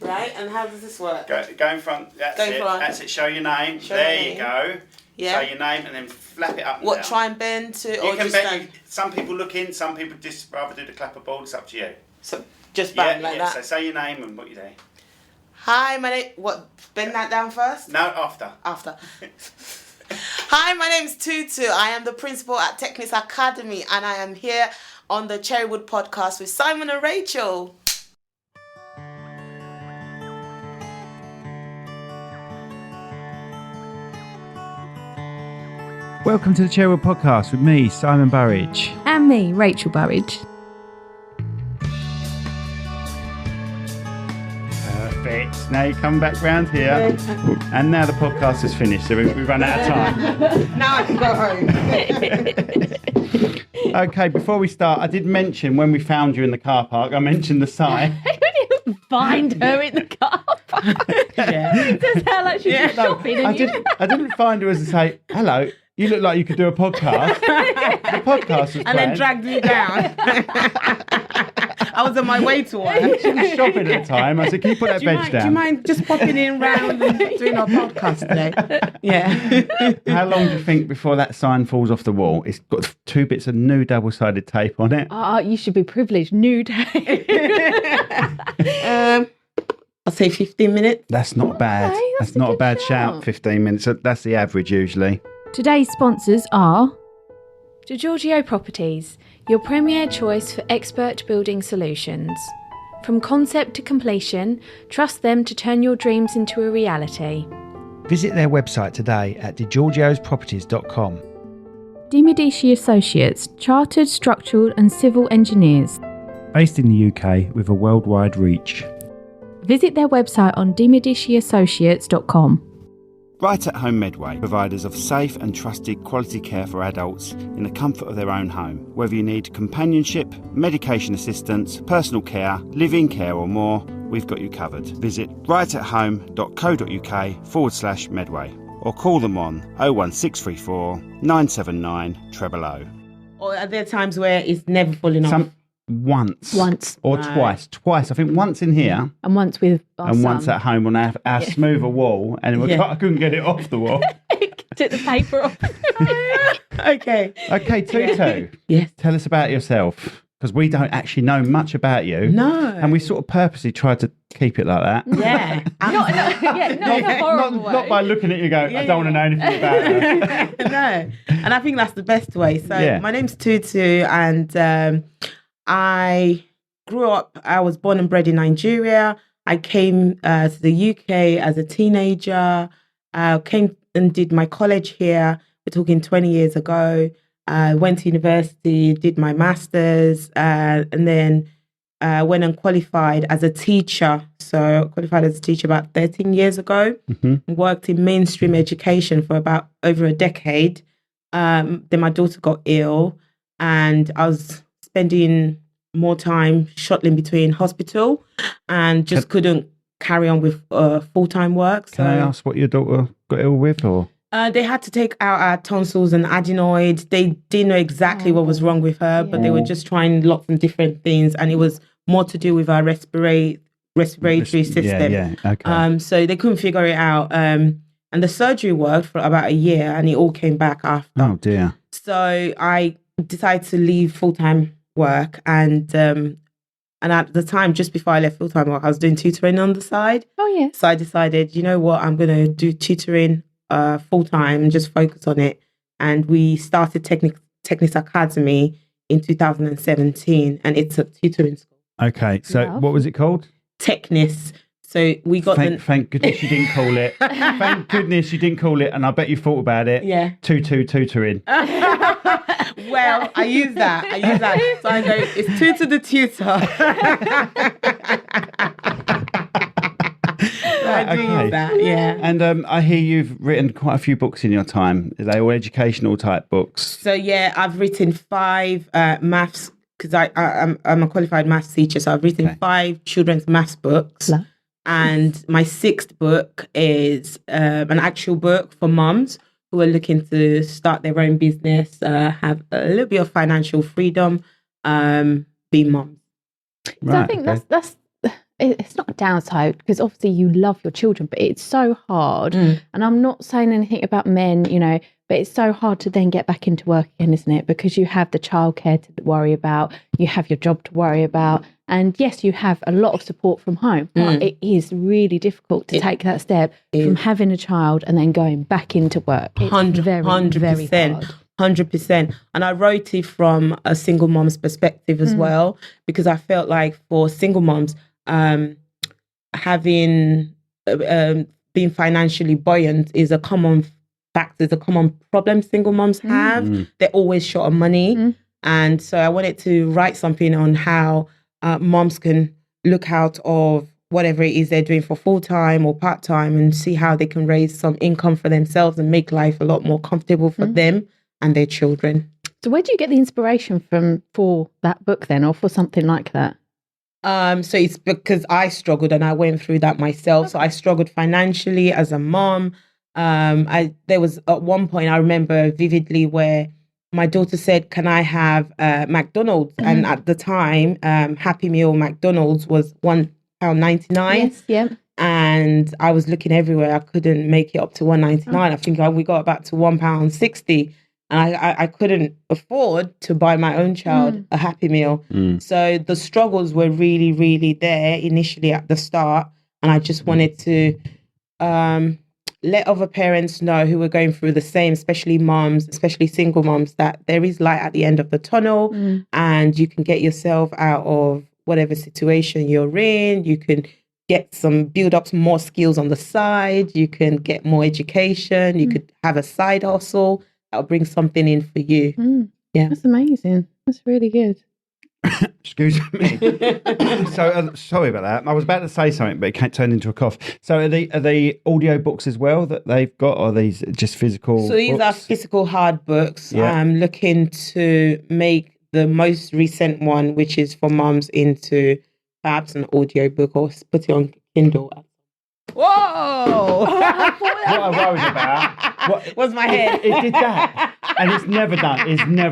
Right, and how does this work? Go in front. That's Go in it. front. That's it. Show your name. Show there my you name. go. Yeah. Say your name and then flap it up and What, down. try and bend to, You or can just bend. Some people look in, some people just rather do the clapperboard. It's up to you. So just bang like that? So say your name and what you do. Hi, my name... What, bend that down first? No, after. After. Hi, my name's Tutu. I am the principal at Tecnis Academy, and I am here on the Cherrywood podcast with Simon and Rachel. Welcome to the Cherrywood podcast with me, Simon Burridge. And me, Rachel Burridge. Perfect. Now you come back round here. And now the podcast is finished, so we've run out of time. Now I can go home. Okay, before we start, I did mention when we found you in the car park, I mentioned the sign. We didn't find her in the car park. Yeah. It does sound like she's shopping. I didn't find her as to say, hello, you look like you could do a podcast. The podcast was And then dragged me down. I was on my way to work. She was shopping at the time. I said, can you put that bench down? Do you mind just popping in round and doing our podcast today? Yeah. How long do you think before that sign falls off the wall? It's got 2 bits of new double-sided tape on it. Oh, you should be privileged. Nude. I'll say 15 minutes. That's not bad. Okay, that's a not a good bad shout. shout. 15 minutes. That's the average usually. Today's sponsors are Giorgio Properties, your premier choice for expert building solutions. From concept to completion, trust them to turn your dreams into a reality. Visit their website today at digiorgiosproperties.com. Di Medici Associates, chartered, structural and civil engineers. Based in the UK with a worldwide reach. Visit their website on dimediciassociates.com. Right at Home Medway, providers of safe and trusted quality care for adults in the comfort of their own home. Whether you need companionship, medication assistance, personal care, live-in care or more, we've got you covered. Visit rightathome.co.uk/Medway or call them on 01634 979 000. Or are there times where it's never falling off? Once. Or Right. twice. I think once in here And once with our and son. once at home on our smoother wall, and I couldn't get it off the wall. Took the paper off. Okay. Okay, Tutu. Yes. Tell us about yourself, because we don't actually know much about you. No. And we sort of purposely tried to keep it like that. Yeah. not in a horrible way. Not by looking at you go, I don't want to know anything about her. No. And I think that's the best way. So Yeah. my name's Tutu, and I grew up, I was born and bred in Nigeria. I came to the UK as a teenager, came and did my college here. We're talking 20 years ago. Went to university, did my master's, and then went and qualified as a teacher. So I qualified as a teacher about 13 years ago. Mm-hmm. Worked in mainstream education for about over a decade. Then my daughter got ill, and I was spending more time shuttling between hospital and just couldn't carry on with full-time work. So Can I ask what your daughter got ill with? Or they had to take out our tonsils and adenoids. They didn't know exactly what was wrong with her, but they were just trying lots of different things, and it was more to do with our respiratory system. Yeah, okay. So they couldn't figure it out. And the surgery worked for about a year, and it all came back after. Oh dear. So I decided to leave full-time work, and at the time, just before I left full-time work, I was doing tutoring on the side. Oh, yeah. So I decided, you know what, I'm going to do tutoring full-time and just focus on it. And we started Tecnis Academy in 2017, and it's a tutoring school. Okay, so Love. what was it called? Tecnis. So we got Thank goodness you didn't call it. Thank goodness you didn't call it, and I bet you thought about it. Yeah. Tutoring. Well, I use that. So I go, it's Tutu the tutor. I do use that, yeah. And I hear you've written quite a few books in your time. Are they all educational type books? So yeah, I've written 5 maths, because I'm a qualified maths teacher. So I've written 5 children's maths books. Love. And my 6th book is an actual book for mums who are looking to start their own business, have a little bit of financial freedom, be mums. So I think that's it's not a downside, because obviously you love your children, but it's so hard. And I'm not saying anything about men, but it's so hard to then get back into work again, isn't it? Because you have the childcare to worry about, you have your job to worry about, and yes, you have a lot of support from home, but it is really difficult to take that step from having a child and then going back into work. It's 100%, very hard. 100%. And I wrote it from a single mom's perspective as well, because I felt like for single moms, having being financially buoyant is a common fact, is a common problem single moms have. They're always short of money. And so I wanted to write something on how moms can look out of whatever it is they're doing for full-time or part-time and see how they can raise some income for themselves and make life a lot more comfortable for them and their children. So where do you get the inspiration from for that book then, or for something like that? So it's because I struggled and I went through that myself. So I struggled financially as a mom. There was at one point I remember vividly where my daughter said, "Can I have McDonald's?" And at the time, Happy Meal McDonald's was £1.99. Yes, yeah. And I was looking everywhere. I couldn't make it up to £1.99. I think we got back to £1.60. And I couldn't afford to buy my own child a Happy Meal. So the struggles were really, really there initially at the start. And I just wanted to let other parents know who were going through the same, especially moms, especially single moms, that there is light at the end of the tunnel and you can get yourself out of whatever situation you're in. You can build up some more skills on the side. You can get more education. You could have a side hustle. That'll bring something in for you. Yeah, that's amazing. That's really good. Excuse me. So sorry about that. I was about to say something, but it turned into a cough. So are they audio books as well that they've got, or are these just physical? So these are physical hard books. Yeah. I'm looking to make the most recent one, which is for mums, into perhaps an audio book or put it on Kindle. Whoa! What I worried about was my head. It did that. And it's never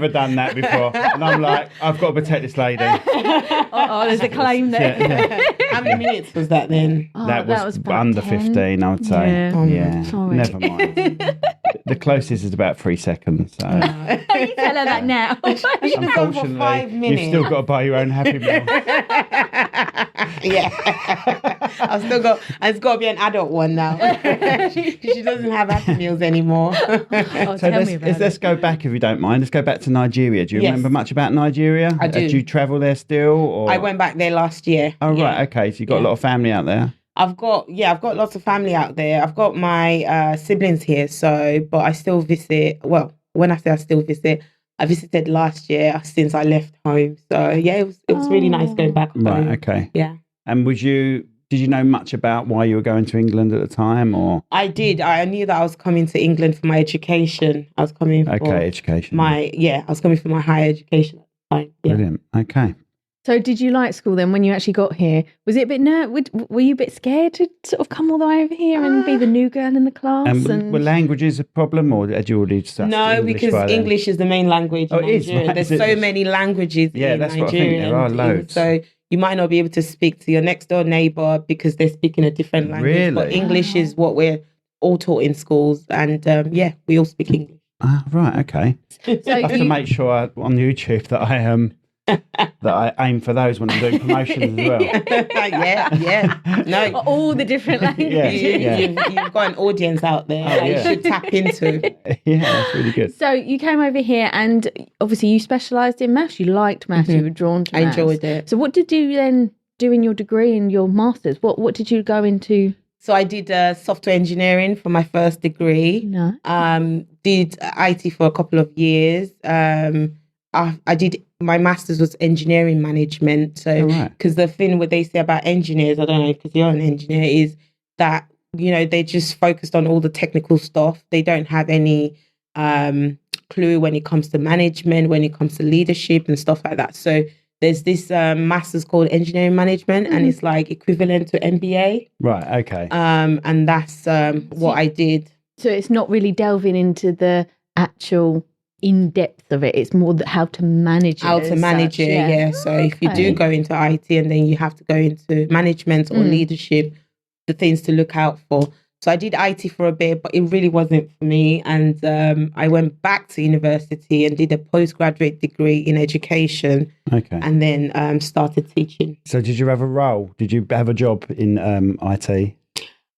done that before. And I'm like, I've got to protect this lady. There's a claim there. Yeah. How many minutes was that then? That was under 10. 15, I would say. Yeah. Sorry. Never mind. The closest is about 3 seconds. So. You tell her that now. Unfortunately, 5 minutes. you've still got to buy your own Happy Meal. Yeah. It's got to be an adult one now. She doesn't have Happy Meals anymore. So let's go back, if you don't mind. Let's go back to Nigeria. Do you remember much about Nigeria? I do. Did you travel there still? Or? I went back there last year. Oh, right. Okay. So you've got a lot of family out there. I've got lots of family out there. I've got my siblings here, but I still visit. Well, when I say I still visit, I visited last year since I left home. So yeah, it was really nice going back home. Right, okay. Yeah. And did you know much about why you were going to England at the time, or? I did. I knew that I was coming to England for my education. I was coming for education. I was coming for my higher education at the time. Yeah. Brilliant. Okay. So did you like school then when you actually got here? Was it a bit were you a bit scared to sort of come all the way over here and be the new girl in the class? And were languages a problem, or had you already studied English? No, because English is the main language in Nigeria. Right. There's so many languages in Nigeria. That's what I think. There are loads. So you might not be able to speak to your next door neighbour because they're speaking a different language. Really? But English is what we're all taught in schools. And we all speak English. Ah, right, okay. So I have to make sure on YouTube that I aim for those when I'm doing promotions as well. Yeah. No, all the different languages. You've got an audience out there that you should tap into. Yeah, that's really good. So you came over here and obviously you specialised in maths. You liked maths. You were drawn to maths. I enjoyed it. So what did you then do in your degree and your masters? What did you go into? So I did software engineering for my first degree. No. Did IT for a couple of years. I did my master's was engineering management. So because the thing what they say about engineers, I don't know because you're an engineer, is that they just focused on all the technical stuff. They don't have any clue when it comes to management, when it comes to leadership and stuff like that. So there's this master's called engineering management, and it's like equivalent to MBA. Right. Okay. And that's what I did. So it's not really delving into the actual in-depth depth of it. It's more how to manage it. How to manage it, yeah. So if you do go into IT and then you have to go into management or leadership, the things to look out for. So I did IT for a bit, but it really wasn't for me. And I went back to university and did a postgraduate degree in education. Okay. And then started teaching. So did you have a role? Did you have a job in IT?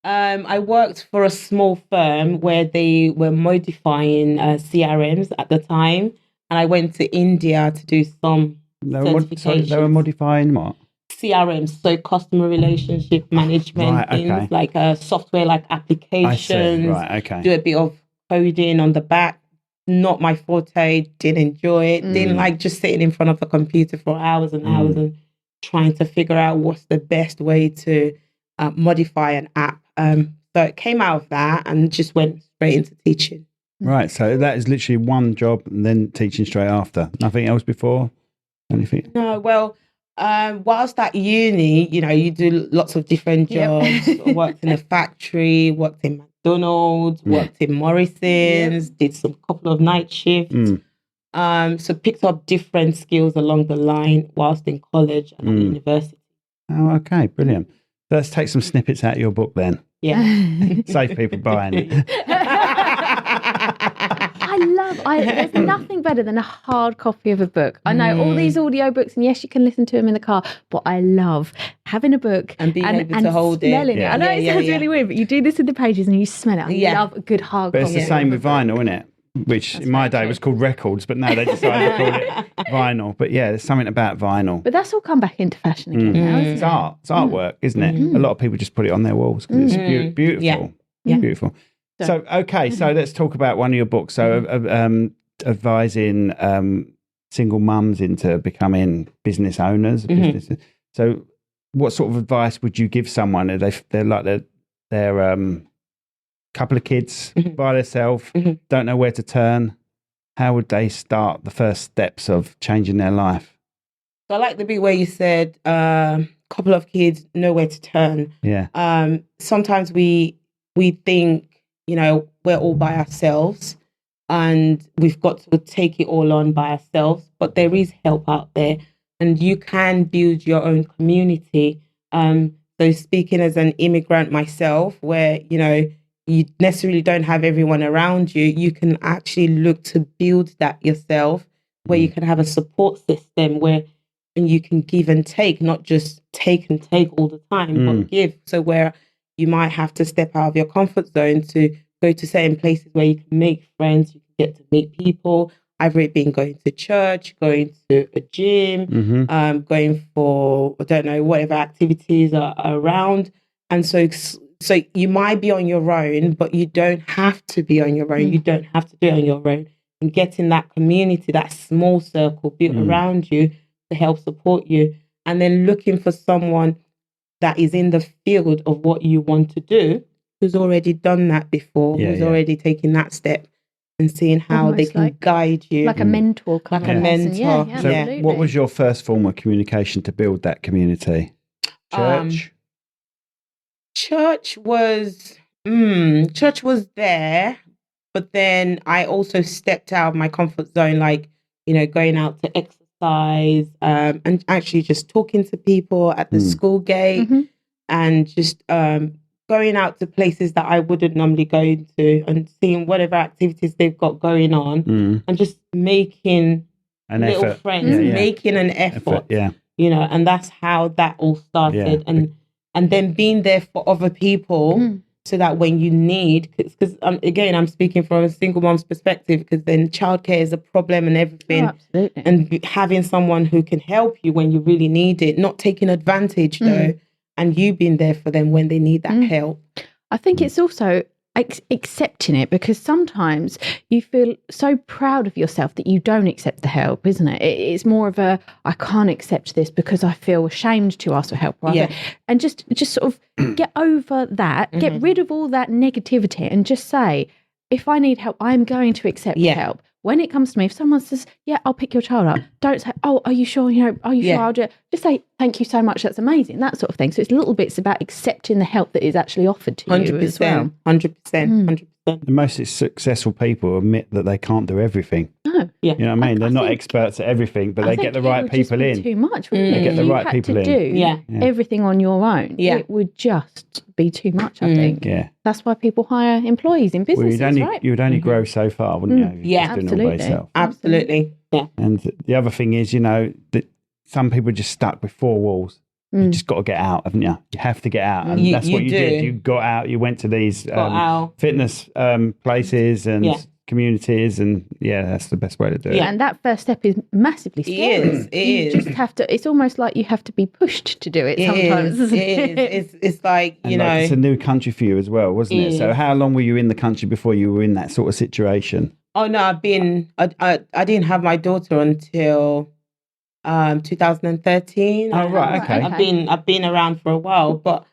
I worked for a small firm where they were modifying CRMs at the time. And I went to India to do some certifications. They were modifying what? CRMs, so customer relationship management, things like software like applications. Right, okay. Do a bit of coding on the back. Not my forte, didn't enjoy it. Didn't like just sitting in front of the computer for hours and hours and trying to figure out what's the best way to modify an app. So it came out of that and just went straight into teaching. Right, so that is literally one job and then teaching straight after. Nothing else before? Anything? No, well, whilst at uni, you do lots of different jobs. Worked in a factory, worked in McDonald's, worked in Morrison's, did some couple of night shifts. So picked up different skills along the line whilst in college and at university. Oh, okay, brilliant. Let's take some snippets out of your book then. Yeah. Save people buying it. There's nothing better than a hard copy of a book. I know all these audio books, and yes, you can listen to them in the car, but I love having a book and being able to hold it. Smelling it. I know it sounds really weird, but you do this with the pages and you smell it. I love a good hard copy. But it's the same with vinyl, isn't it? Which in my day was called records, but now they decided to call it vinyl. But yeah, there's something about vinyl. But that's all come back into fashion again now, isn't it? It's art. It's artwork, isn't it? A lot of people just put it on their walls because it's beautiful. Yeah. Beautiful. So let's talk about one of your books. So advising single mums into becoming business owners. Businesses. So what sort of advice would you give someone if they're like they're couple of kids by themselves, don't know where to turn? How would they start the first steps of changing their life? So I like the bit where you said couple of kids, know where to turn. Yeah. Sometimes we think, we're all by ourselves and we've got to take it all on by ourselves, but there is help out there and you can build your own community. So speaking as an immigrant myself, where, you necessarily don't have everyone around you, you can actually look to build that yourself, where you can have a support system where you can give and take, not just take and take all the time, but give. So where you might have to step out of your comfort zone to go to certain places where you can make friends, you can get to meet people, either it being going to church, going to a gym, going for, whatever activities are around. And so you might be on your own, but you don't have to be on your own. You don't have to do it on your own. And getting that community, that small circle built around you to help support you. And then looking for someone that is in the field of what you want to do, who's already done that before, who's already taken that step and seeing how they can guide you. Like a mentor. Like a mentor. Yeah, so what was your first form of communication to build that community? Church? Church was there, but then I also stepped out of my comfort zone, like, going out to exercise and actually just talking to people at the school gate and just going out to places that I wouldn't normally go to and seeing whatever activities they've got going on and just making little friends, making an effort, and that's how that all started. And then being there for other people so that when you need, because again, I'm speaking from a single mom's perspective, because then childcare is a problem and everything. Oh, absolutely. And having someone who can help you when you really need it, not taking advantage though, and you being there for them when they need that help. I think it's also accepting it, because sometimes you feel so proud of yourself that you don't accept the help, isn't it? It's more of a, I can't accept this because I feel ashamed to ask for help. Right? And just sort of get over that, get rid of all that negativity and just say, if I need help, I'm going to accept help. When it comes to me, if someone says, I'll pick your child up, don't say, oh, are you sure? Are you sure I'll do it? Just say, thank you so much, that's amazing, that sort of thing. So it's little bits about accepting the help that is actually offered to you as well. 100%. The most successful people admit that they can't do everything. No, No. Yeah. You know what I mean? They're not think- experts at everything, but I they think get the it right would just people be in. Too much. Wouldn't They it? get If the you right had people to in. do Yeah. everything on your own. Yeah. It would just be too much. I think. Yeah. That's why people hire employees in Well, businesses, right? you'd only grow so far, wouldn't you? If you're Yeah, just doing it all by absolutely. yourself. Absolutely. Yeah. And the other thing is, that some people are just stuck with four walls. You just got to get out, haven't you? You have to get out. And that's what you did. You got out, you went to these fitness places and communities, and that's the best way to do it. Yeah, and that first step is massively scary. It is. You just have to, it's almost like you have to be pushed to do it sometimes. It is. It's like, it's a new country for you as well, wasn't it? So how long were you in the country before you were in that sort of situation? Oh no, I didn't have my daughter until 2013. Oh right, okay. I've been around for a while, but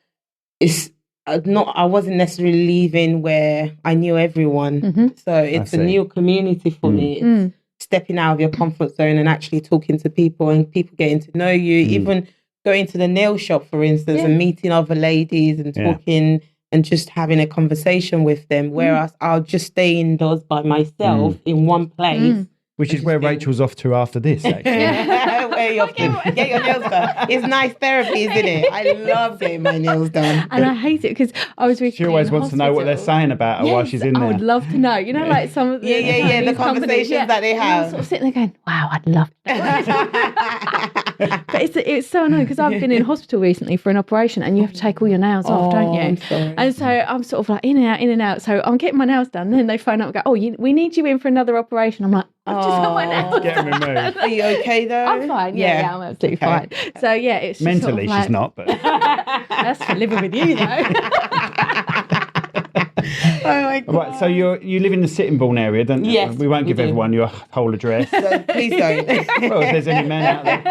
it's I wasn't necessarily leaving where I knew everyone. So it's a new community for me. It's stepping out of your comfort zone and actually talking to people and people getting to know you. Even going to the nail shop, for instance, and meeting other ladies and talking and just having a conversation with them. Whereas I'll just stay indoors by myself in one place. Which is where Rachel's off to after this, actually. Where you off to get your nails done. It's nice therapy, isn't it? I love getting my nails done. And I hate it because I was recently She always wants to know what they're saying about her while she's in there. I would love to know. You know, like some of the the conversations that they have. I'm sort of sitting there going, wow, I'd love to know. But it's so annoying because I've been in hospital recently for an operation and you have to take all your nails off, don't you? I'm sorry. And so I'm sort of like in and out. So I'm getting my nails done. Then they phone up and go, we need you in for another operation. I'm like, I've just got my nails Get them removed. Are you okay though? I'm fine. Yeah, I'm absolutely fine. So it's just mentally sort of like, she's not, but that's for living with you though. Oh my God. right. So you live in the Sittingbourne area, don't you? Yes, We won't give do. everyone your whole address. So please don't. Well, if there's any men out there.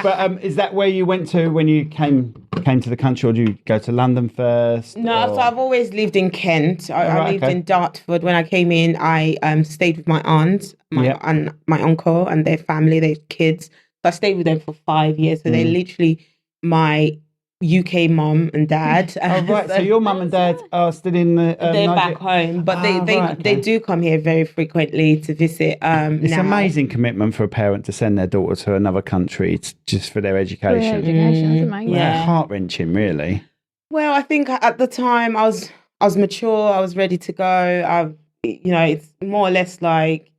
But is that where you went to when you came to the country, or did you go to London first? No, so I've always lived in Kent. I lived in Dartford. When I came in, I stayed with my aunt, and my uncle and their family, their kids. So I stayed with them for 5 years. So they're literally my UK mum and dad. Oh, right. So your mum and dad are still in the... they're back home, but they do come here very frequently to visit. It's amazing commitment for a parent to send their daughter to another country just for their education. That's amazing. Yeah. Heart-wrenching, really. Well, I think at the time I was mature. I was ready to go. It's more or less like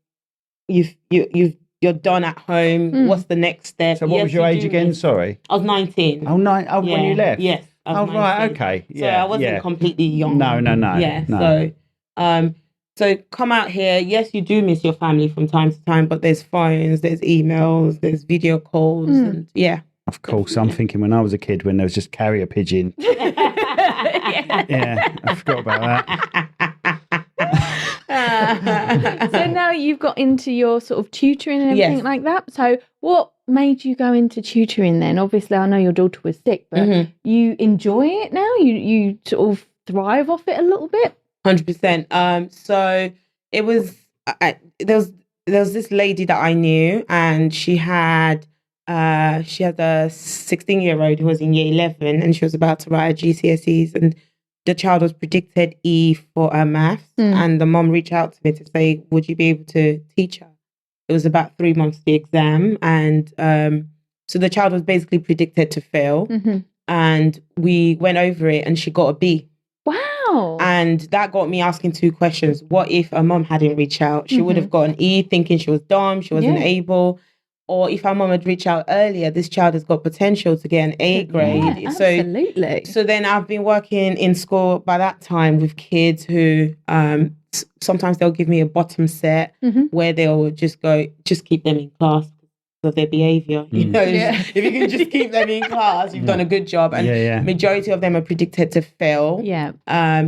you're done at home. What's the next step? So what was your age again? Sorry. I was 19. Oh, when you left? Yes. I was 19. Right, okay. So I wasn't completely young. No. Yeah. No. So come out here. Yes, you do miss your family from time to time, but there's phones, there's emails, there's video calls, and Of course, I'm thinking when I was a kid, when there was just carrier pigeon. Yeah, I forgot about that. So now you've got into your sort of tutoring and everything like that. So what made you go into tutoring then? Obviously, I know your daughter was sick, but you enjoy it now? You sort of thrive off it a little bit? 100%. So it was, there was this lady that I knew, and she had a 16-year-old who was in year 11, and she was about to write her GCSEs, and the child was predicted E for her maths, and the mom reached out to me to say, would you be able to teach her? It was about 3 months to the exam, and so the child was basically predicted to fail, and we went over it, and she got a B. Wow. And that got me asking two questions. What if her mom hadn't reached out? She would have got an E, thinking she was dumb, she wasn't able. Or if her mom had reached out earlier, this child has got potential to get an A grade. Yeah, absolutely. So then I've been working in school by that time with kids who sometimes they'll give me a bottom set where they'll just keep them in class of their behavior. If you can just keep them in class, you've done a good job. And majority of them are predicted to fail.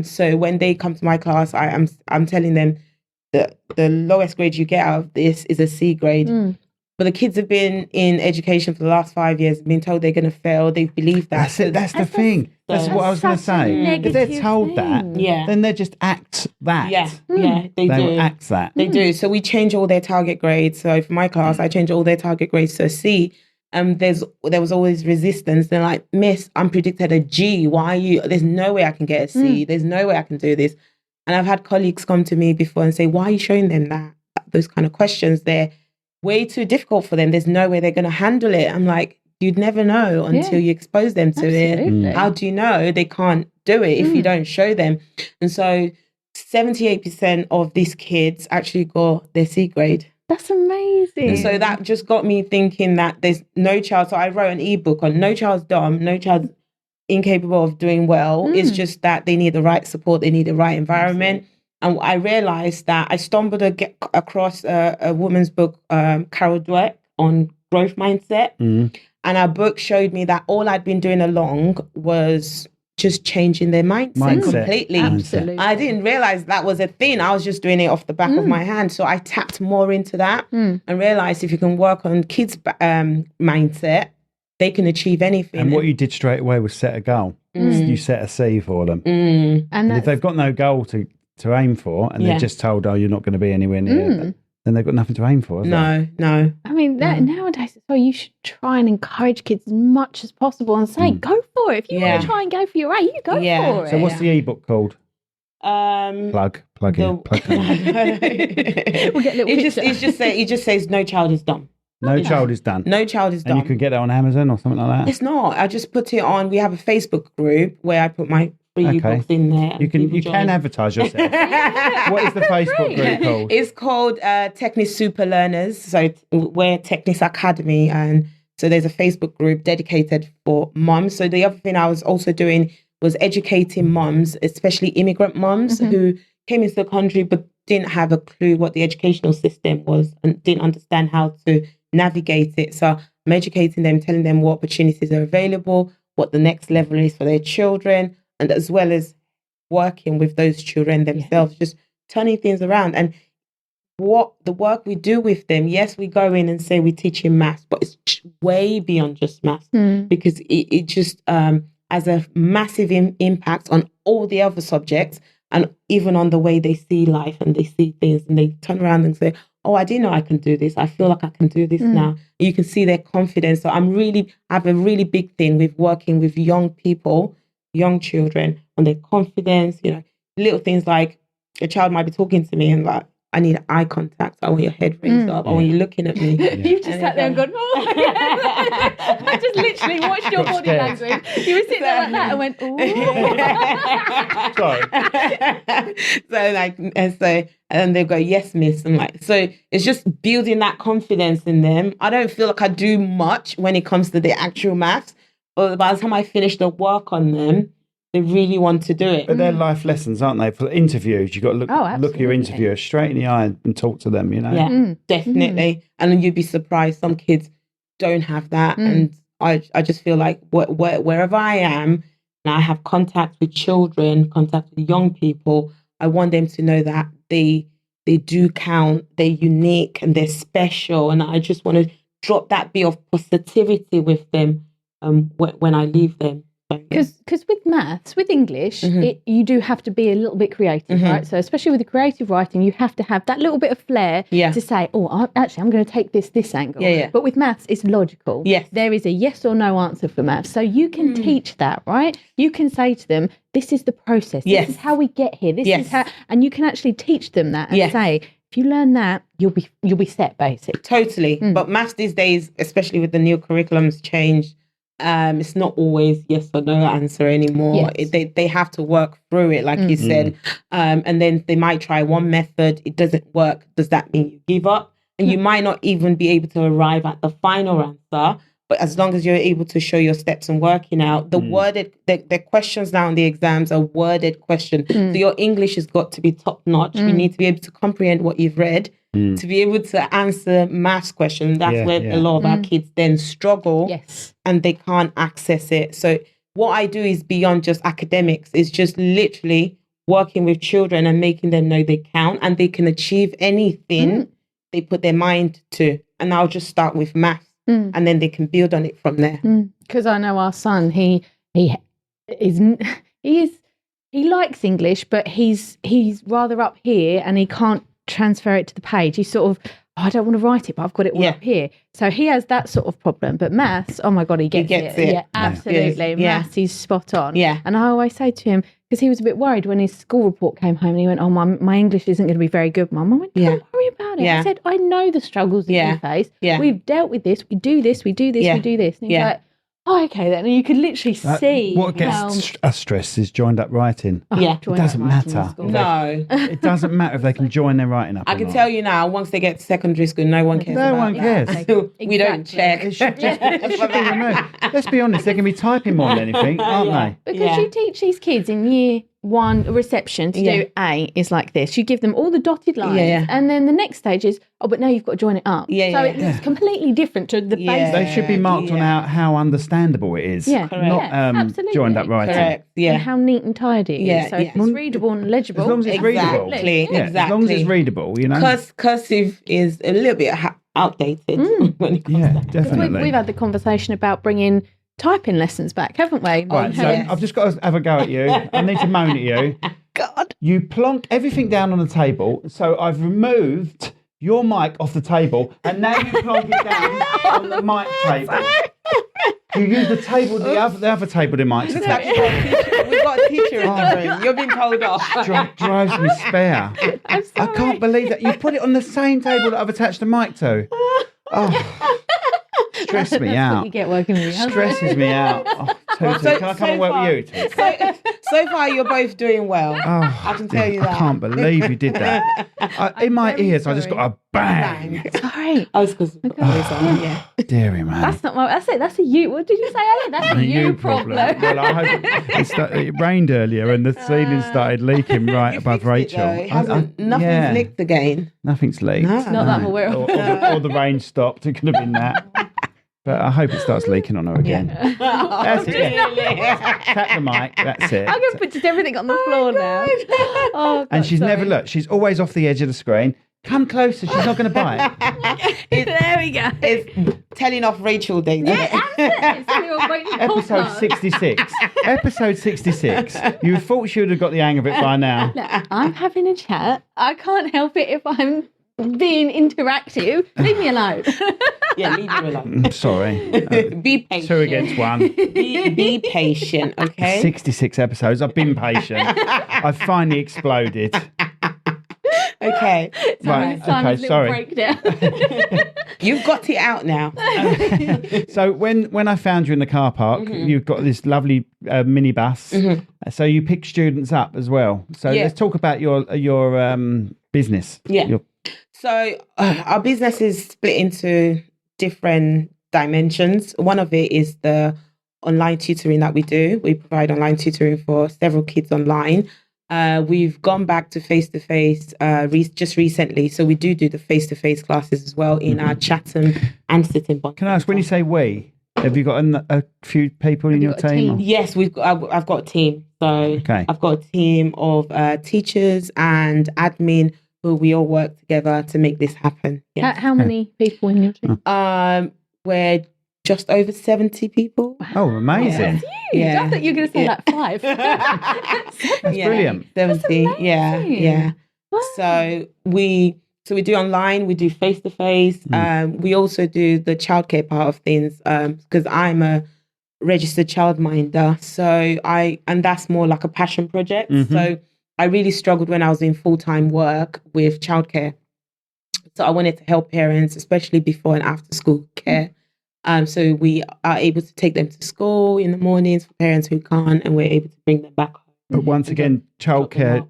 So when they come to my class, I'm telling them that the lowest grade you get out of this is a C grade. But the kids have been in education for the last 5 years, been told they're going to fail. They've believed that. That's it. That's the thing. That's what I was going to say. If they're told that, then they just act that. They do. Act that. They do. So we change all their target grades. So for my class, I change all their target grades to a C. There was always resistance. They're like, Miss, I'm predicted a G. Why are you? There's no way I can get a C. There's no way I can do this. And I've had colleagues come to me before and say, why are you showing them that those kind of questions, they're way too difficult for them. There's no way they're going to handle it. I'm like, you'd never know until you expose them to Absolutely. it. How do you know they can't do it if you don't show them? And so 78% of these kids actually got their C grade. That's amazing. And so that just got me thinking that there's no child. So I wrote an ebook on no child's dumb, no child's incapable of doing well. It's just that they need the right support, they need the right environment. And I realized that I stumbled across a woman's book, Carol Dweck, on growth mindset. And our book showed me that all I'd been doing along was just changing their mindset completely. Absolutely. I didn't realize that was a thing. I was just doing it off the back of my hand. So I tapped more into that and realized if you can work on kids' mindset, they can achieve anything. And what you did straight away was set a goal. You set a C for them. And if they've got no goal to aim for, and they're just told, oh, you're not going to be anywhere near, then they've got nothing to aim for. No. I mean, nowadays, so you should try and encourage kids as much as possible and say, go for it. If you want to try and go for your A, you go for it. So what's the ebook called? Plug in. We'll get a little picture. It just says no child is dumb. No child is done. No child is dumb. And you can get it on Amazon or something like that? It's not. I just put it on. We have a Facebook group where I put my free books in there. You can advertise yourself. What is the Facebook group called? It's called Tecnis Super Learners. So we're Tecnis Academy. And so there's a Facebook group dedicated for mums. So the other thing I was also doing was educating mums, especially immigrant mums who came into the country but didn't have a clue what the educational system was and didn't understand how to navigate it. So I'm educating them, telling them what opportunities are available, what the next level is for their children, and as well as working with those children themselves, just turning things around. And what the work we do with them, yes, we go in and say we're teaching maths, but it's way beyond just maths because it just has a massive impact on all the other subjects and even on the way they see life and they see things, and they turn around and say, oh, I didn't know I can do this. I feel like I can do this now. You can see their confidence. So I have a really big thing with working with young people, young children, on their confidence, little things like a child might be talking to me and like, I need eye contact. I want your head raised up. I want you looking at me. You just sat there and gone, oh. I just literally watched your body language. You were sitting there like that and went, ooh. And they go, yes, miss. I'm like, so it's just building that confidence in them. I don't feel like I do much when it comes to the actual maths, but by the time I finish the work on them, they really want to do it. But they're life lessons, aren't they? For interviews, you've got to look at your interviewer straight in the eye and talk to them, Yeah, definitely. And you'd be surprised. Some kids don't have that. And I just feel like wherever I am, and I have contact with children, contact with young people, I want them to know that they do count, they're unique and they're special. And I just want to drop that bit of positivity with them when I leave them. Because with maths, with English, you do have to be a little bit creative, right? So especially with the creative writing, you have to have that little bit of flair to say, I'm going to take this angle. But with maths, it's logical. Yes. There is a yes or no answer for maths. So you can teach that, right? You can say to them, this is the process. This is how we get here. This is how, and you can actually teach them that and say, if you learn that, you'll be set, basically. Totally. But maths these days, especially with the new curriculums changed, it's not always yes or no answer anymore. Yes. They have to work through it, like you said. And then they might try one method. It doesn't work. Does that mean you give up? And you might not even be able to arrive at the final answer. But as long as you're able to show your steps and working out, the questions now in the exams are worded questions. So your English has got to be top notch. You need to be able to comprehend what you've read to be able to answer maths questions. That's where a lot of our kids then struggle and they can't access it. So what I do is beyond just academics. It's just literally working with children and making them know they count and they can achieve anything they put their mind to. And I'll just start with maths. And then they can build on it from there. Because I know our son, he likes English, but he's rather up here and he can't transfer it to the page. He's sort of I don't want to write it, but I've got it all up here. So he has that sort of problem. But maths, oh my God, he gets it. Yeah, absolutely. Yeah. Maths, he's spot on. Yeah. And I always say to him, because he was a bit worried when his school report came home and he went, oh, my English isn't going to be very good, Mum. I went, don't worry about it. I said, I know the struggles that you face. Yeah. We've dealt with this. We do this, we do this, we do this. And he's like, oh, okay, then. And you could literally see. What gets us stressed is joined up writing. Yeah. It doesn't matter. No. It doesn't matter if they can join their writing up. I can tell you now, once they get to secondary school, no one cares. No one cares. We don't check. It should just be removed. Let's be honest, they're going to be typing more than anything, aren't they? Because you teach these kids in year 1 reception to do A is like this. You give them all the dotted lines, and then the next stage is, but now you've got to join it up. So it's completely different to the basics. They should be marked on how understandable it is, not joined up writing. Correct. And how neat and tidy it is. So if it's readable and legible. As long as it's readable. Exactly. As long as it's readable, you know. Cursive is a little bit outdated when it comes to definitely. We've had the conversation about bringing typing lessons back, haven't we? Right, so I've just got to have a go at you. I need to moan at you. God. You plonk everything down on the table, so I've removed your mic off the table, and now you plonk it down on the mic table. You use the table, the other table, the mic. We've got a teacher in the room. You're being told off. Drives me spare. I can't believe that you put it on the same table that I've attached the mic to. Oh. Stress me out. You get working with you. Stresses me out. Tutu, can I come and work with you, Tutu? So far, you're both doing well. I can tell you that. I can't believe you did that. In my ears, I just got a bang. Sorry. I was because Deary man. That's not my. That's it. That's a you. What did you say earlier? That's a you problem. Well, I hope it rained earlier and the ceiling started leaking right above Rachel. Nothing's leaked again. Nothing's leaked. Not that I'm aware of. Or the rain stopped. It could have been that. But I hope it starts leaking on her again. That's it. Tap the mic. That's it. I'm going to put just everything on the floor now. Oh, God, and she's never she's always off the edge of the screen. Come closer. She's not going to bite. There we go. It's telling off Rachel Day. Episode 66. Episode 66. You thought she would have got the hang of it by now. Look, I'm having a chat. I can't help it if I'm being interactive. Leave me alone. Yeah, leave you alone. I'm sorry. Be patient. 2 against 1. Be patient, okay? 66 episodes. I've been patient. I've finally exploded. Okay. Right. Okay. Sorry. Breakdown. You've got it out now. So when I found you in the car park, you've got this lovely minibus. So you pick students up as well. So let's talk about your business. Yeah. So our business is split into different dimensions. One of it is the online tutoring that we do. We provide online tutoring for several kids online. We've gone back to face-to-face just recently. So we do the face-to-face classes as well in our Chatham and Sitting Bond. Can I ask, when you say we, have you got a few people in your team? Yes, I've got a team. So I've got a team of teachers and admin who we all work together to make this happen. Yes. How many people in your team? We're just over 70 people. Wow. Oh, amazing. Yeah. I thought you were going to say like 5. That's brilliant. 70. Yeah. Wow. So we do online, we do face-to-face. We also do the childcare part of things because I'm a registered childminder. And that's more like a passion project. So I really struggled when I was in full-time work with childcare. So I wanted to help parents, especially before and after school care. So we are able to take them to school in the mornings for parents who can't, and we're able to bring them back home. But once again, childcare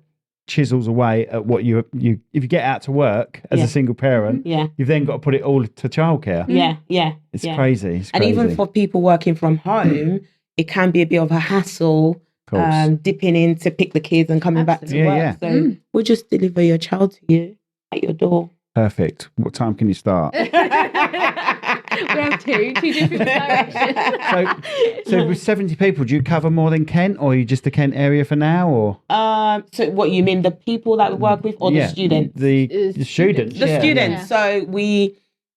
chisels away at what you if you get out to work as a single parent, you've then got to put it all to childcare. It's crazy. It's crazy. And even for people working from home, it can be a bit of a hassle. Dipping in to pick the kids and coming back to work. So we'll just deliver your child to you at your door. Perfect. What time can you start? We have two different directions. So with 70 people, do you cover more than Kent, or are you just the Kent area for now? Or so what you mean, the people that we work with, or the students? The students. The students. So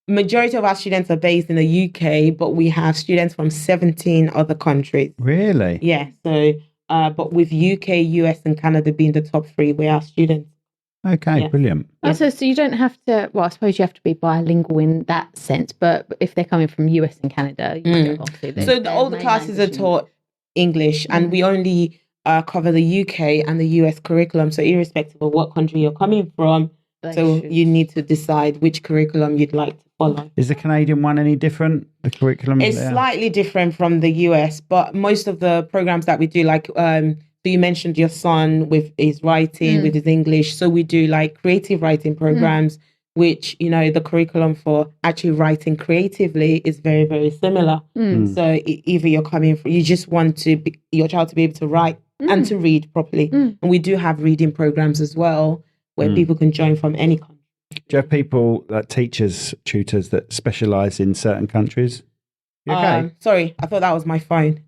majority of our students are based in the UK, but we have students from 17 other countries. Really? Yeah. So but with UK, US and Canada being the top 3, we are students. Okay, Yeah. brilliant. So you don't have to, well, I suppose you have to be bilingual in that sense, but if they're coming from US and Canada, obviously. So all the classes are taught English, and we only cover the UK and the US curriculum. So irrespective of what country you're coming from, you need to decide which curriculum you'd like to follow. Is the Canadian one any different? The curriculum? It's slightly different from the US, but most of the programs that we do, like so you mentioned your son with his writing, with his English. So we do like creative writing programs, which, you know, the curriculum for actually writing creatively is very, very similar. So either you're coming from, you just want your child to be able to write and to read properly. And we do have reading programs as well, where people can join from any country. Do you have people, like teachers, tutors that specialise in certain countries? You okay? Sorry, I thought that was my phone.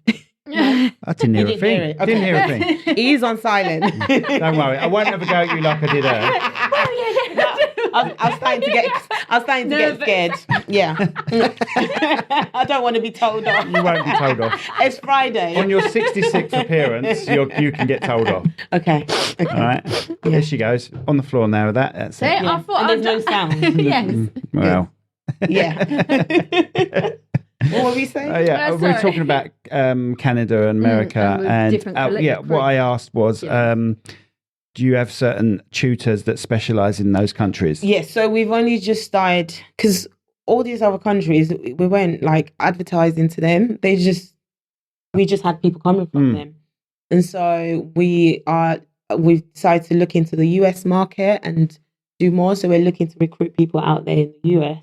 I didn't hear a didn't thing. hear it. Okay. Didn't hear a thing. He is on silent. Don't worry. I won't have a go at you like I did her. I was starting to get scared. Yeah. I don't want to be told off. You won't be told off. It's Friday. On your 66th appearance, you can get told off. Okay. All right. There she goes. On the floor now with that. That's it. I thought And there's no sound. Yes. Well. Yeah. What were we saying? Yeah, we're sorry. talking about Canada and America. and with different What I asked was, do you have certain tutors that specialise in those countries? Yes, so we've only just started, because all these other countries, we weren't like advertising to them. We just had people coming from them. And so we've decided to look into the US market and do more. So we're looking to recruit people out there in the US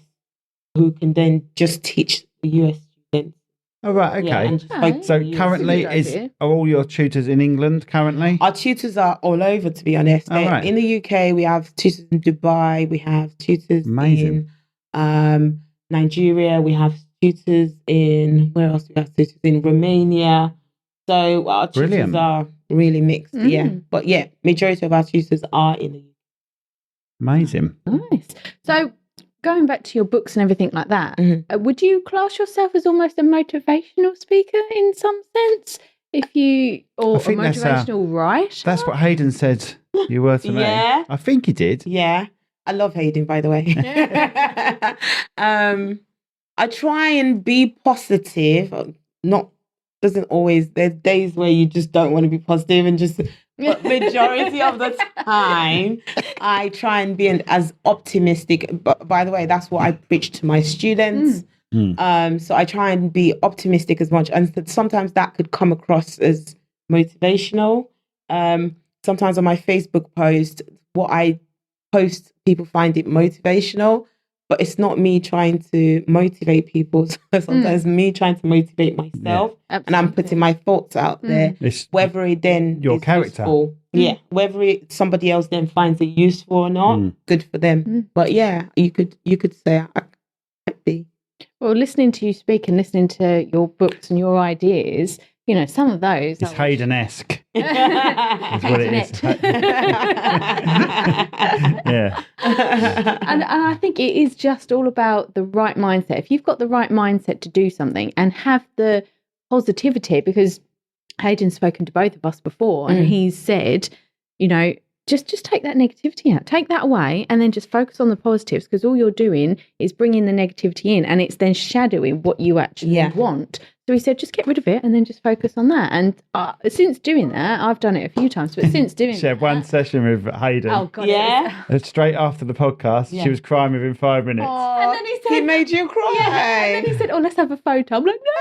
who can then just teach the US students. Oh, right, okay. Yeah, and just focus So on the US. currently, are all your tutors in England currently? Our tutors are all over, to be honest. Right. In the UK, we have tutors in Dubai, we have tutors Amazing. in Nigeria, we have tutors in, where else? We have tutors in Romania. So our tutors Brilliant. are really mixed, yeah. But yeah, majority of our tutors are in the UK. Amazing. Nice. So going back to your books and everything like that, would you class yourself as almost a motivational speaker in some sense? Or a think that's motivational writer? That's what Hayden said you were to me. Yeah. I think he did. Yeah. I love Hayden, by the way. I try and be positive. Doesn't always, there's days where you just don't want to be positive, and just, but majority of the time, I try and be as optimistic. But by the way, that's what I preach to my students. So I try and be optimistic as much. And sometimes that could come across as motivational. Sometimes on my Facebook post, what I post, people find it motivational. But it's not me trying to motivate people. So sometimes me trying to motivate myself, and I'm putting my thoughts out there. It's Whether it then your is character. useful, whether somebody else then finds it useful or not, good for them. But yeah, you could say I might be. Well, listening to you speak and listening to your books and your ideas, you know, some of those. It's Hayden-esque. That's what it is. Yeah. And I think it is just all about the right mindset. If you've got the right mindset to do something and have the positivity, because Hayden's spoken to both of us before, and he's said, you know, just take that negativity out, take that away, and then just focus on the positives, because all you're doing is bringing the negativity in, and it's then shadowing what you actually want. So he said, just get rid of it and then just focus on that. And since doing that, I've done it a few times, but since doing She had one session with Hayden. Oh, God. Yeah. Straight after the podcast, she was crying within 5 minutes. And then he said, He made you cry. and then he said, oh, let's have a photo. I'm like, no.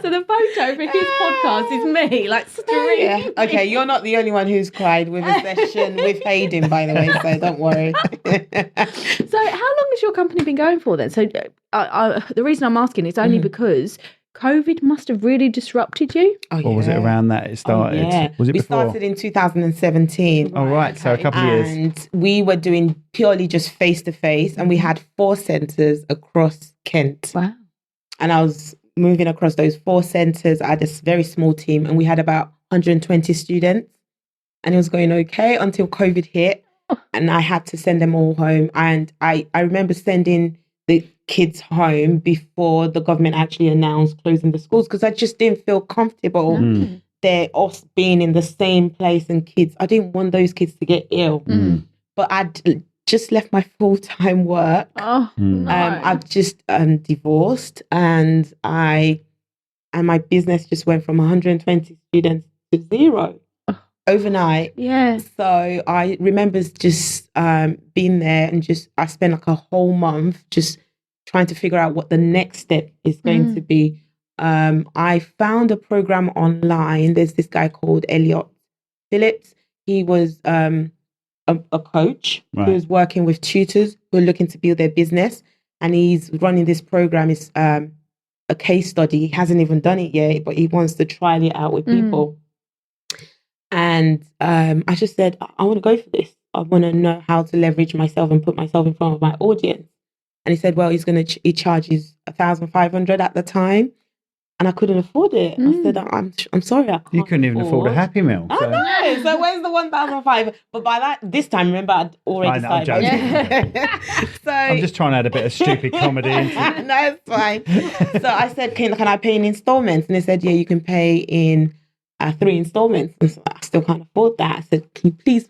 So the photo for his podcast is me, like streaming. Yeah. Okay, you're not the only one who's cried with a session with Hayden, by the way, so don't worry. So how long has your company been going for then? So the reason I'm asking is only because COVID must have really disrupted you. Oh, Or was it around that it started? Was it we before? started in 2017. Oh, right. So a couple of years. And we were doing purely just face-to-face, and we had 4 centres across Kent. Wow. And I was moving across those 4 centres. I had a very small team, and we had about 120 students. And it was going okay until COVID hit, and I had to send them all home. And I remember sending the kids home before the government actually announced closing the schools, because I just didn't feel comfortable there, us being in the same place and kids. I didn't want those kids to get ill. But I'd just left my full-time work. Oh, no. I've just divorced, and my business just went from 120 students to 0 overnight. Yeah. So I remember just being there, and I spent like a whole month just trying to figure out what the next step is going to be. I found a program online. There's this guy called Elliot Phillips. He was a coach who was working with tutors who are looking to build their business, and he's running this program. It's a case study. He hasn't even done it yet, but he wants to try it out with people. And I just said, I want to go for this. I want to know how to leverage myself and put myself in front of my audience. And he said, well, he charges $1,500 at the time. And I couldn't afford it. I said, I'm sorry, I can't. You couldn't even afford a Happy Meal. So. I know. So where's the 1,500? But by this time, remember, I'd already started. So I'm just trying to add a bit of stupid comedy into it. No, it's fine. So I said, can I pay in installments? And they said, yeah, you can pay in 3 installments. And so I still can't afford that. I said, can you please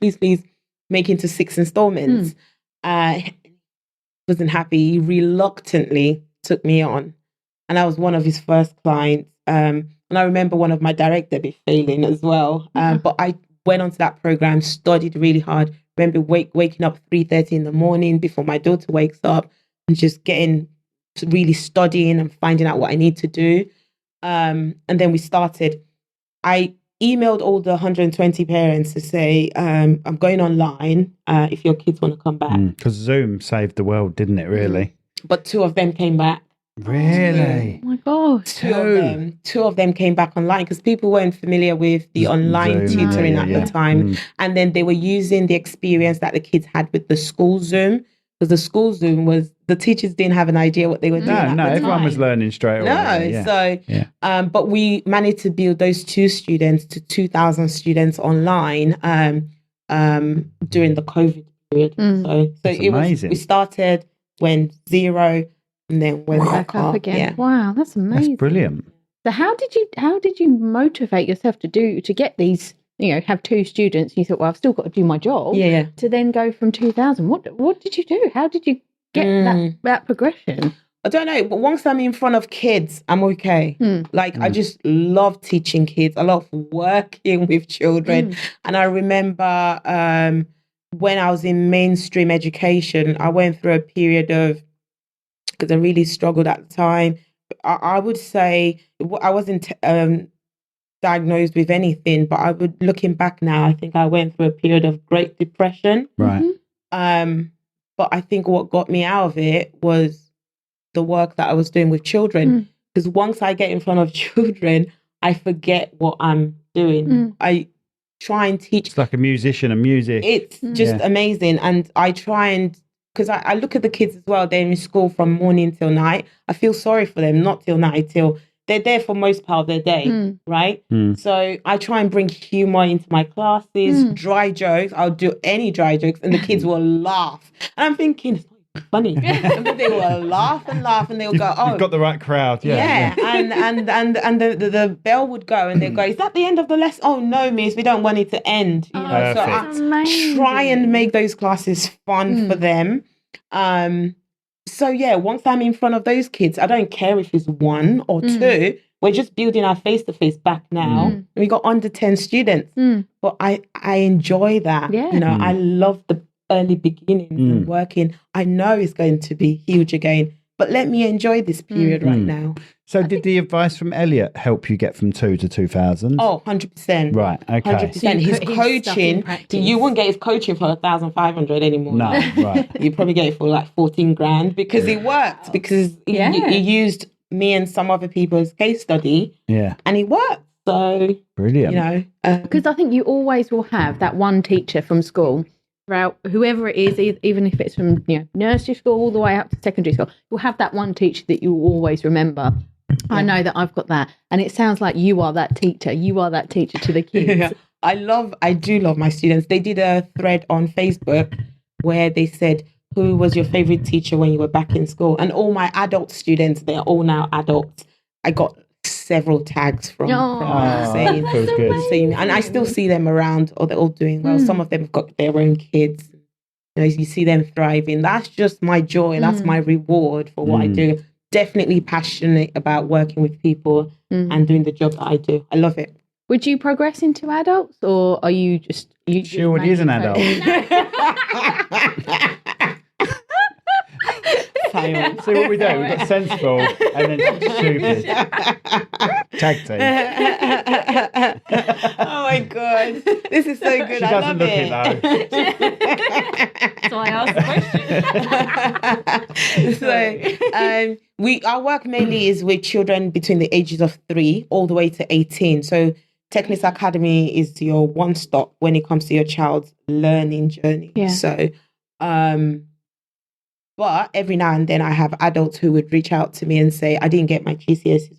make into 6 installments? Wasn't happy. He reluctantly took me on. And I was one of his first clients. And I remember one of my direct debit failing as well. But I went onto that program, studied really hard. Remember waking up 3:30 in the morning before my daughter wakes up, and just really studying and finding out what I need to do. And then we started. I emailed all the 120 parents to say, I'm going online if your kids want to come back. Because Zoom saved the world, didn't it, really? But 2 of them came back. Really? Oh my gosh. Two of them came back online because people weren't familiar with the online Zoom, tutoring at the time. And then they were using the experience that the kids had with the school Zoom, because the school Zoom was, the teachers didn't have an idea what they were doing. Everyone was learning straight away. But we managed to build those 2 students to 2,000 students online during the COVID period. So it amazing. We started when 0. And then went back up again. Yeah. Wow, that's amazing. That's brilliant. So how did you motivate yourself to get these, have 2 students? You thought, well, I've still got to do my job. Yeah. To then go from 2,000. What did you do? How did you get that progression? I don't know, but once I'm in front of kids, I'm okay. I just love teaching kids. I love working with children. And I remember when I was in mainstream education, I went through a period of, because I really struggled at the time. I would say I wasn't diagnosed with anything, but looking back now, I think I went through a period of great depression. Right. But I think what got me out of it was the work that I was doing with children. Because once I get in front of children, I forget what I'm doing. I try and teach. It's like a musician and music. It's just amazing. And I try and, because I look at the kids as well, they're in school from morning till night. I feel sorry for them, not till night, till they're there for most part of their day, right? So I try and bring humor into my classes, dry jokes. I'll do any dry jokes and the kids will laugh. And I'm thinking, it's not funny. But they will laugh and they'll go, oh. You've got the right crowd, Yeah. And the bell would go and they'll go, is that the end of the lesson? Oh, no, miss, we don't want it to end. So I try and make those classes fun for them. So once I'm in front of those kids, I don't care if it's 1 or 2. We're just building our face-to-face back now. We got under 10 students. But I enjoy that. I love the early beginnings and working. I know it's going to be huge again, but let me enjoy this period right now. So did the advice from Elliot help you get from 2 to 2,000? Oh, 100%. Right, okay. 100%. So his coaching, you wouldn't get his coaching for 1,500 anymore. No, right. You probably get it for like 14 grand because it worked, because he used me and some other people's case study. Yeah. And it worked. So, brilliant. Because I think you always will have that one teacher from school, throughout whoever it is, even if it's from nursery school all the way up to secondary school, you'll have that one teacher that you will always remember. I know that I've got that, and it sounds like you are that teacher. You are that teacher to the kids. I do love my students. They did a thread on Facebook where they said, who was your favorite teacher when you were back in school? And all my adult students, they're all now adults. I got several tags from saying, feels good. saying, and I still see them around, or they're all doing well. Some of them have got their own kids. You know, you see them thriving. That's just my joy. That's my reward for what I do. Definitely passionate about working with people and doing the job that I do. I love it. Would you progress into adults, or are you just... She already is an adult. See what we do? We've got sensible and then stupid. Tag team. Oh my God. This is so good. She I doesn't love look it though. That's why I asked the question. Our work mainly is with children between the ages of 3 all the way to 18. So Tecnis Academy is your one stop when it comes to your child's learning journey. Yeah. So, but every now and then I have adults who would reach out to me and say, I didn't get my GCSEs.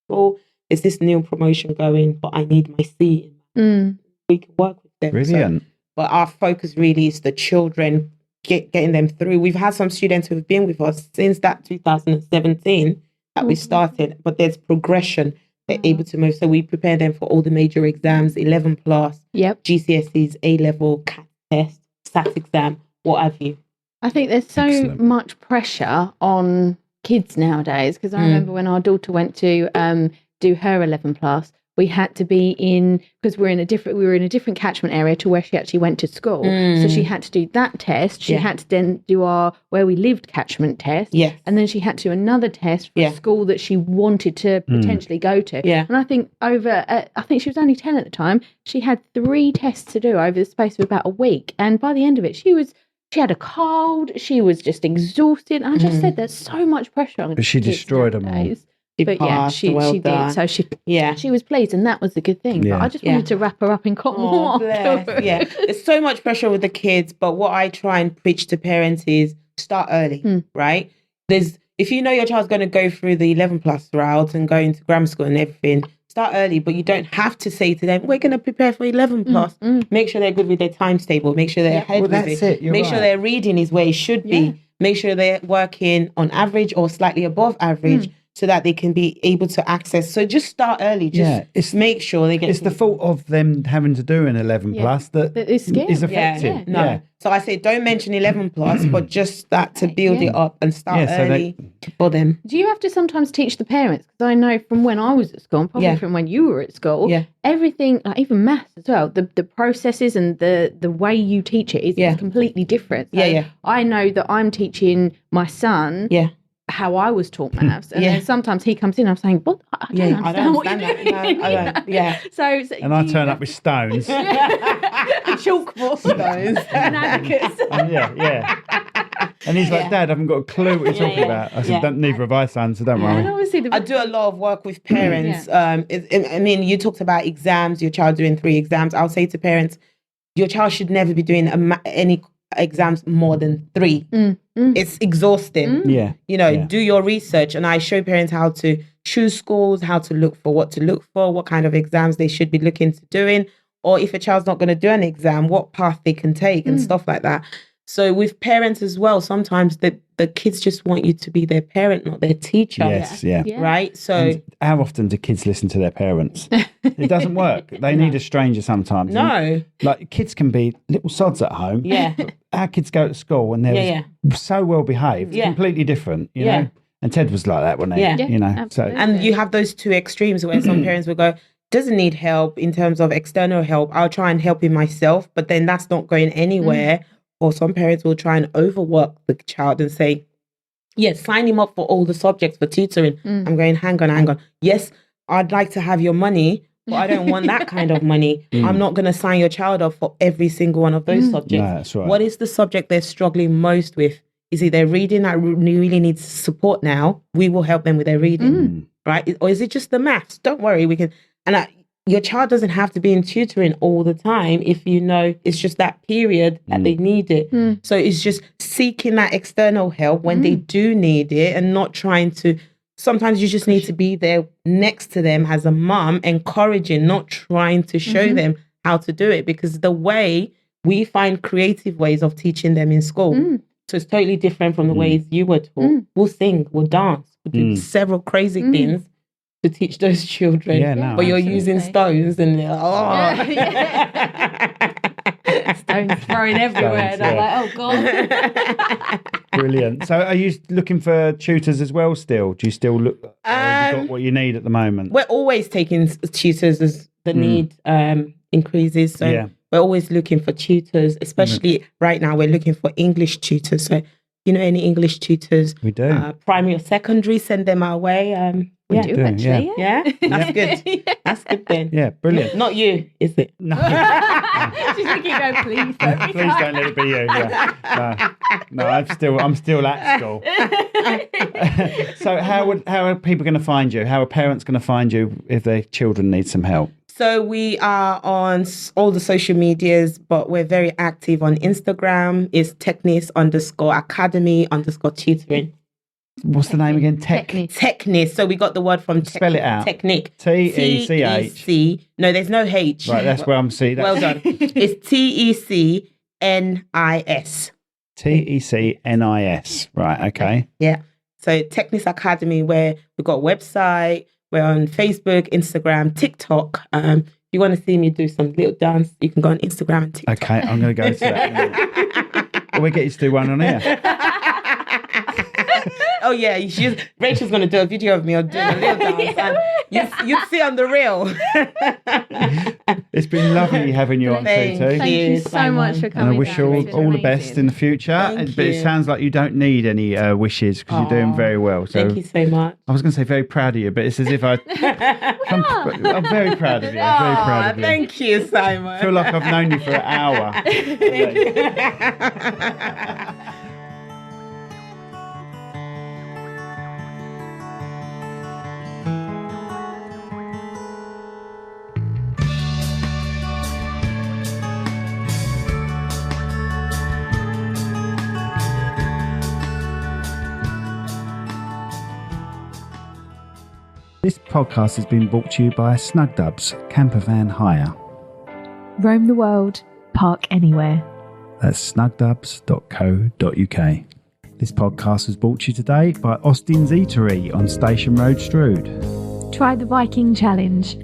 Oh, there's this new promotion going, but I need my C. We can work with them. Brilliant. So, but our focus really is the children, getting them through. We've had some students who have been with us since that 2017 that we started, but there's progression. They're able to move. So we prepare them for all the major exams, 11 plus, GCSEs, A-level, CAT test, SAT exam, what have you. I think there's so much pressure on kids nowadays, because I remember when our daughter went to do her 11 plus, we had to be in, because we were in a different catchment area to where she actually went to school. So she had to do that test. She had to then do our where we lived catchment test. Yes. And then she had to do another test for a school that she wanted to potentially go to. Yeah. And I think I think she was only 10 at the time. She had 3 tests to do over the space of about a week. And by the end of it, she had a cold. She was just exhausted. I just said there's so much pressure on. But she destroyed them all. But yeah, she did. So she was pleased, and that was the good thing. Yeah. But I just wanted to wrap her up in cotton wool. Yeah, there's so much pressure with the kids, but what I try and preach to parents is start early, right? If you know your child's going to go through the 11 plus route and go into grammar school and everything, start early, but you don't have to say to them, we're going to prepare for 11 plus. Make sure they're good with their times table. Make sure they're ahead with it. Make sure their reading is where it should be. Make sure they're working on average or slightly above average. So that they can be able to access. So just start early. Just make sure they get. It's the fault of them having to do an 11 plus that is effective. No. So I say don't mention 11 plus, but just that to build it up and start early for them. Do you have to sometimes teach the parents? Because I know from when I was at school, and probably from when you were at school, everything, like even maths as well, the processes and the way you teach it is completely different. So I know that I'm teaching my son. How I was taught maths, and then sometimes he comes in, I'm saying, "What? I don't understand what you're doing." No, I don't. So and I turn up with stones, and chalkboard stones, and abacus. And he's like, "Dad, I haven't got a clue what you're talking about." I said, "Neither have I, son, so don't worry." And obviously I do a lot of work with parents. I mean, you talked about exams. Your child doing 3 exams. I'll say to parents, your child should never be doing any exams more than 3. It's exhausting. Do your research, and I show parents how to choose schools, how to look for what kind of exams they should be looking to doing, or if a child's not going to do an exam, what path they can take and stuff like that. So with parents as well, sometimes the kids just want you to be their parent, not their teacher. Right? So and how often do kids listen to their parents? It doesn't work. They need a stranger sometimes. No. Like kids can be little sods at home. Yeah. Our kids go to school and they're so well behaved, completely different, you know. And Ted was like that, wasn't he? Yeah. You know. Absolutely. So and you have those 2 extremes where some parents will go, doesn't need help in terms of external help. I'll try and help him myself, but then that's not going anywhere. Or some parents will try and overwork the child and say, sign him up for all the subjects for tutoring. I'm going, hang on. Yes, I'd like to have your money, but I don't want that kind of money. I'm not going to sign your child up for every single one of those subjects. No, that's right. What is the subject they're struggling most with? Is it their reading that really needs support now? We will help them with their reading, right? Or is it just the maths? Don't worry, we can. And your child doesn't have to be in tutoring all the time if you know it's just that period that they need it. So it's just seeking that external help when they do need it, and not trying to. Sometimes you just need to be there next to them as a mum, encouraging, not trying to show them how to do it, because the way we find creative ways of teaching them in school. So it's totally different from the ways you were taught. We'll sing, we'll dance, we'll do several crazy things. to teach those children. Yeah, no, but you're absolutely. using stones and they're like, Stones thrown everywhere. Stones, And I'm yeah. like, oh God. Brilliant. So are you looking for tutors as well still? Do you still look, or have you got what you need at the moment? We're always taking tutors as the need increases. So Yeah. we're always looking for tutors, especially right now we're looking for English tutors. So, any English tutors, We do. primary or secondary, send them our way. We Yeah. do, do, actually. Yeah, that's good. Yeah. That's good then. Yeah, brilliant. Not you, is it? No. She's looking going, please. Please don't let it be you. Yeah. No, I'm still at school. So how are people going to find you? How are parents going to find you if their children need some help? So we are on all the social medias, but we're very active on Instagram. It's Tecnis _Academy _tutoring. What's the name again? Tecnis. So we got the word from Spell it out. Technique. TECH. TEC. No, there's no H. Right, that's where I'm seeing. Well done. It's TECNIS. TECNIS. Right, okay. Yeah. So Tecnis Academy, where we've got a website. We're on Facebook, Instagram, TikTok. If you want to see me do some little dance, you can go on Instagram and TikTok. Okay, I'm going to go to that in a minute. We'll get you to do one on here. Oh yeah, Rachel's going to do a video of me or doing a little dance, and you'd see on the reel. It's been lovely having you on, Thank Tutu. Thank you so much for And coming. I wish you down. It's been all the best amazing. in the future. Thank But it you. sounds like you don't need any wishes because you're doing very well. So Thank you so much. I was going to say very proud of you, but it's as if I'm very proud of you. I'm very proud of you. Thank you, Simon. I feel like I've known you for an hour. This podcast has been brought to you by Snugdubs Camper Van Hire. Roam the world, park anywhere. That's snugdubs.co.uk. This podcast was brought to you today by Austin's Eatery on Station Road, Strood. Try the Viking Challenge.